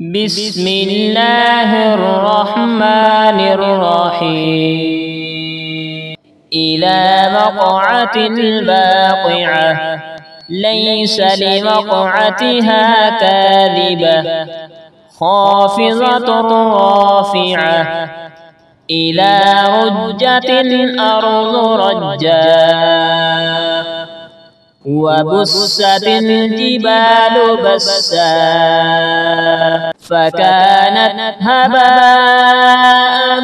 بسم الله الرحمن الرحيم. إذا وقعت الواقعة ليس لوقعتها كاذبة خافضة رافعة. إذا رجت الأرض رجا وبست الجبال بسا فكانت هباء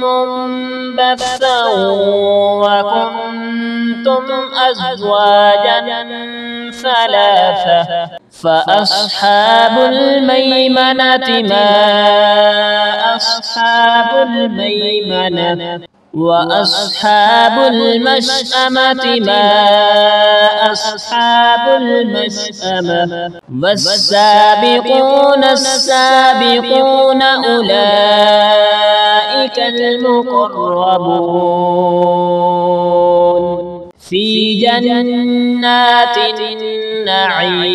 منبثا وكنتم أزواجا ثلاثة. فأصحاب الميمنة ما أصحاب الميمنة وأصحاب المشأمة ما أصحاب المشأمة. والسابقون السابقون أولئك المقربون في جنات النعيم.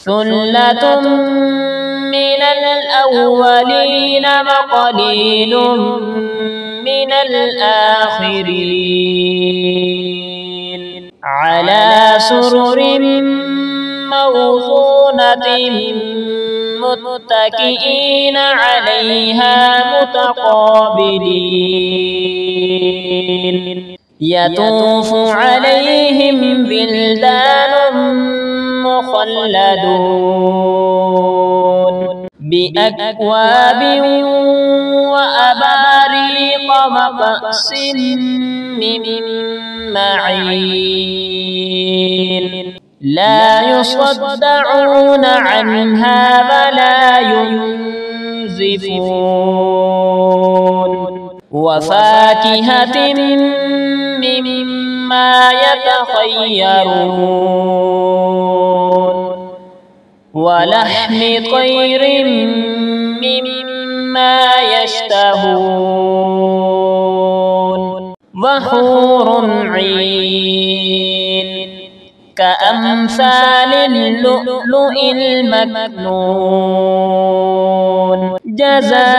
ثلة من الأولين وقليل من الآخرين. على سرر موضونة متكئين عليها متقابلين. يطوف عليهم بلدان مخلدون بأكواب وأباريق وكأس من معين. لا يصدعون عنها ولا ينزفون. وفاكهة مما يتخيرون. ولحم طير مما يشتهون. وحور عين كأمثال اللؤلؤ المكنون جزاء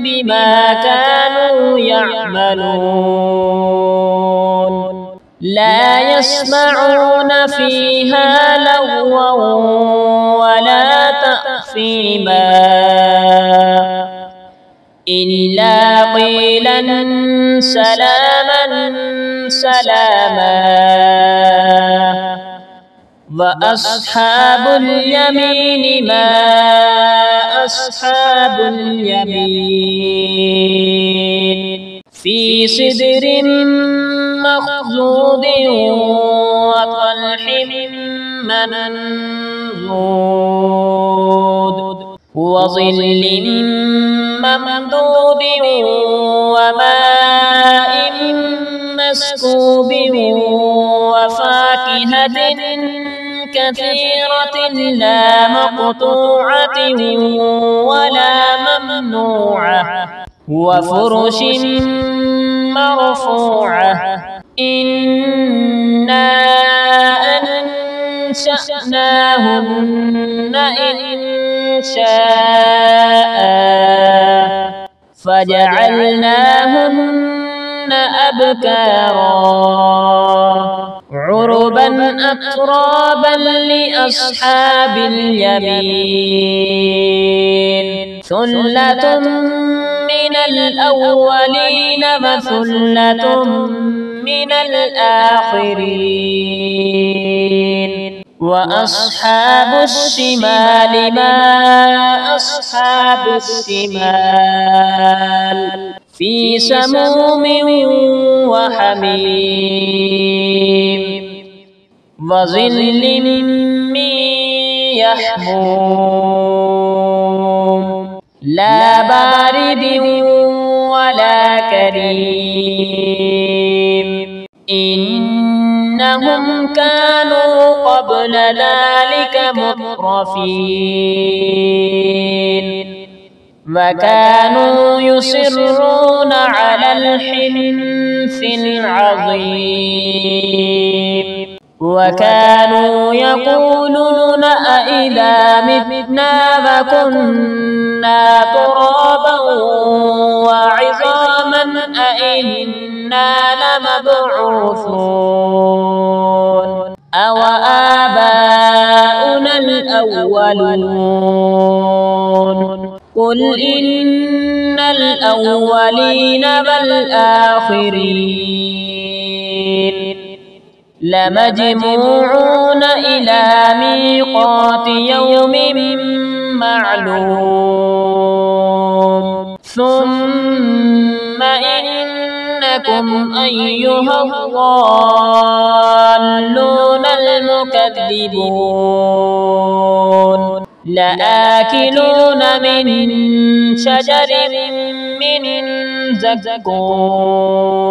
بما كانوا يعملون. لا يسمعون فيها لغوا ولا تأثيما إلا قيلا سلاما سلاما. وأصحاب اليمين ما أصحاب اليمين. في سدر مخضود وطلح منضود وظل ممدود وماء مسكوب وفاكهة كثيرة لا مقطوعة ولا ممنوعة وفرش مرفوعة. إنا أنشأناهن إنشاء فجعلناهن أبكارا عربا أترابا لأصحاب اليمين. ثلة من الأولين وثلة من الآخرين. وأصحاب الشمال ما أصحاب الشمال. في سموم وحميم وظل من يحموم لا بارد ولا كريم. إنهم كانوا قبل ذلك مترفين وكانوا يصرون على الحنث العظيم. وكانوا يقولون أإذا متنا وكنا ترابا وعظاما أإنا لمبعوثون أو آباؤنا الأولون قل إن الأولين والآخرين لمجموعون إلى ميقات يوم معلوم ثم إنكم أيها الضالون المكذبون لآكلون من شجر من زقوم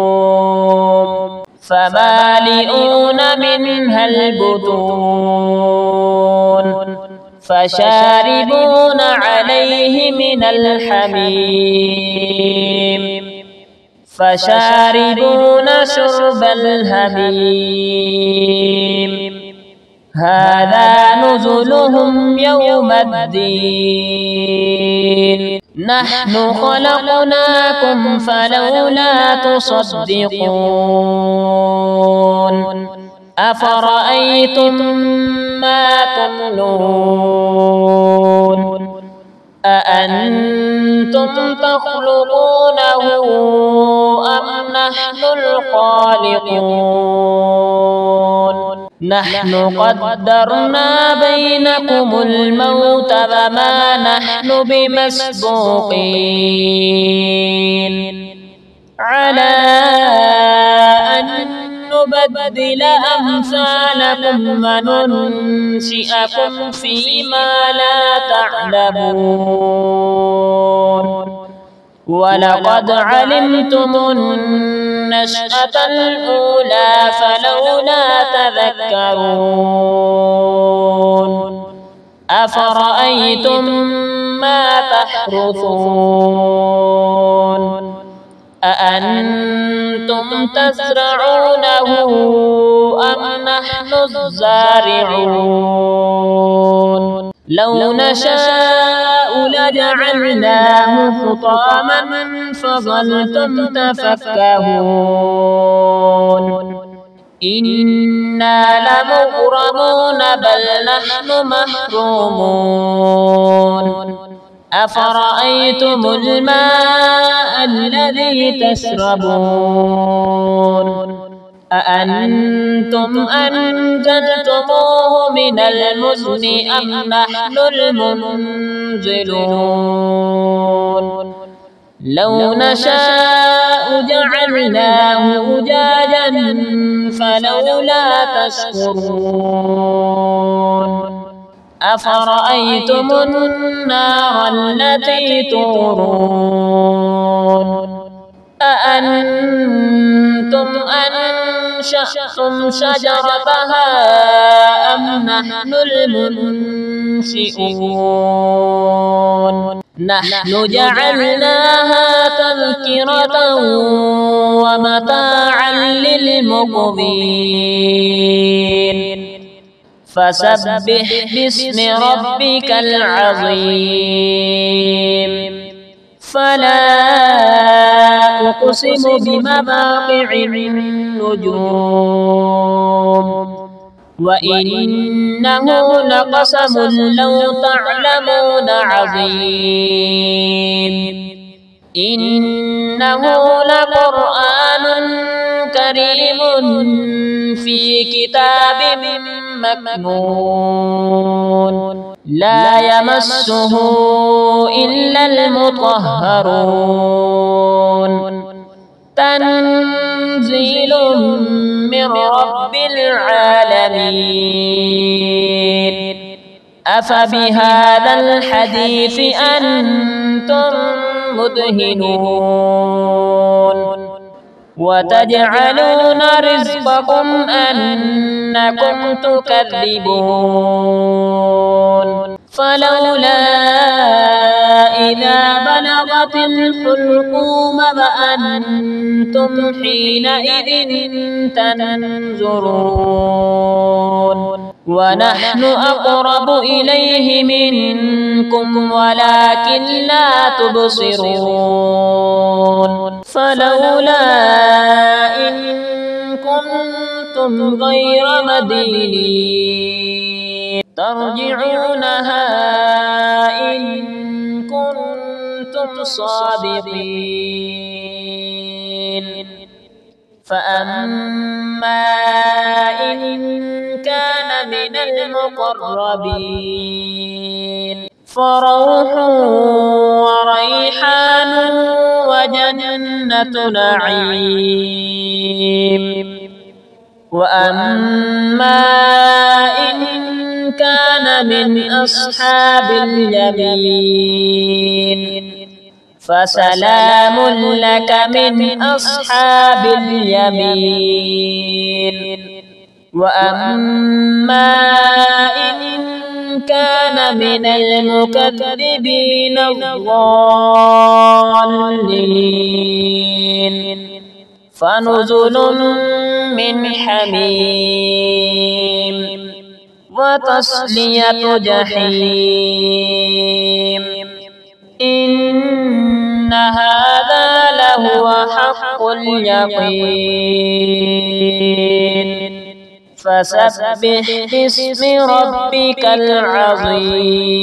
فمالئون منها البطون فشاربون عليه من الحميم فشاربون شرب الهميم هذا نزلهم يوم الدين نحن خلقناكم فلولا تصدقون أفرأيتم ما تمنون أأنتم تخلقونه أم نحن الخالقون نحن قدرنا بينكم الموت وما نحن بمسبوقين على أن نبدل أمثالكم وننشئكم فيما لا تعلمون ولقد علمتم النشأة الأولى فلولا تذكرون أفرأيتم ما تحرثون أأنتم تزرعونه أم نحن الزارعون لو نشاء لجعلناه حطاما فظلتم تفكهون إنا لمغرمون بل نحن محرومون أفرأيتم الماء الذي تشربون أأنتم أنزلتموه من المزن أم نحن المنزلون لو نشاء جعلناه أجاجا فلولا تشكرون أفرأيتم النار التي تورون أأنتم أنشأتم شجرتها أم نحن المنشئون نحن جعلناها تذكرة ومتاعا للمقوين فسبح باسم ربك العظيم فلا أقسم بمواقع النجوم وإنه لقسم لو تعلمون عظيم إنه لقرآن كريم في كتاب مكنون لا يمسه إلا المطهرون تنزيل من رب العالمين أفبهذا الحديث أنتم مدهنون وتجعلون رزقكم أنكم تكذبون فلولا إذا بلغت الحلقوم وأنتم حينئذ تنظرون ونحن أقرب إليه منكم ولكن لا تبصرون فلولا إن كنتم غير مدينين ترجعونها إن كنتم صادقين فأما إن كان من المقربين فروح وريحان وجنة نعيم وأما إن كان من أصحاب اليمين فسلام لك من أصحاب اليمين وأما إن كان من المكذبين الضالين فنزل من حميم وتصلية جحيم إن هذا لهو حق اليقين فسبح باسم ربك العظيم.